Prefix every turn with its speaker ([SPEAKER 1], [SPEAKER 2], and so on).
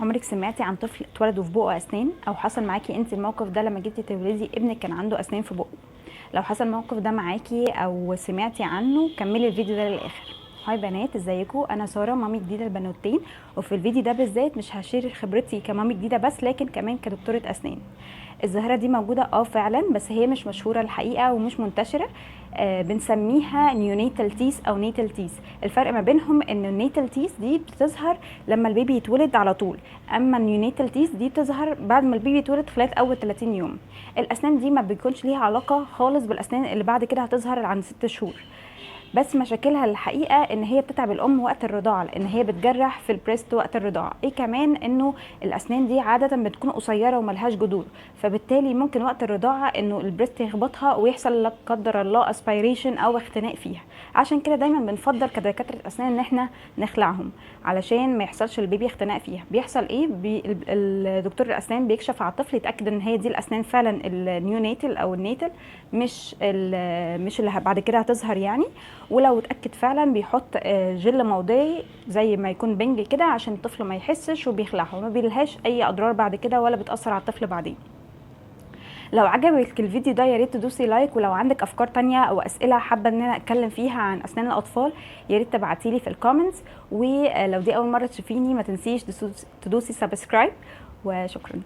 [SPEAKER 1] عمرك سمعتي عن طفل اتولد وفي بقه اسنان، او حصل معاكي انت الموقف ده لما جيتي تولدي ابنك كان عنده اسنان في بقه؟ لو حصل الموقف ده معاكي او سمعتي عنه كملي الفيديو ده للاخر. هاي بنات، ازيكم؟ انا ساره، مامي جديده البنوتين. وفي الفيديو ده بالذات مش هشير خبرتي كمامي جديده بس، لكن كمان كدكتوره اسنان. الظاهره دي موجوده فعلا، بس هي مش مشهوره الحقيقه ومش منتشره. بنسميها نيونيتال تيس او نيتال تيس. الفرق ما بينهم ان النيتال تيس دي بتظهر لما البيبي يتولد على طول، اما النيونيتال تيس دي بتظهر بعد ما البيبي يتولد خلال اول 30 يوم. الاسنان دي ما بيكونش ليها علاقه خالص بالاسنان اللي بعد كده هتظهر عند 6 شهور، بس مشاكلها الحقيقه ان هي بتتعب الام وقت الرضاعه، لان هي بتجرح في البريست وقت الرضاعه. ايه كمان انه الاسنان دي عاده بتكون قصيره وملهاش جذور، فبالتالي ممكن وقت الرضاعه انه البريست يخبطها ويحصل لا قدر الله اسبيريشن او اختناق فيها. عشان كده دايما بنفضل كدكاتره اسنان ان احنا نخلعهم علشان ما يحصلش البيبي اختناق فيها. بيحصل ايه؟ الدكتور الاسنان بيكشف على الطفل يتاكد ان هي دي الاسنان فعلا النيونيتال او النيتال، مش اللي بعد كده هتظهر يعني. ولو اتاكد فعلا بيحط جل موضعي زي ما يكون بنج كده عشان الطفل ما يحسش، وبيخلعها وما بيلهاش اي اضرار بعد كده ولا بتاثر على الطفل بعدين. لو عجبك الفيديو ده يا ريت تدوسي لايك، ولو عندك افكار تانية او اسئله حابه ان انا اتكلم فيها عن اسنان الاطفال يا ريت تبعتيلي في الكومنتس. ولو دي اول مره تشوفيني ما تنسيش تدوسي سبسكرايب، وشكرا.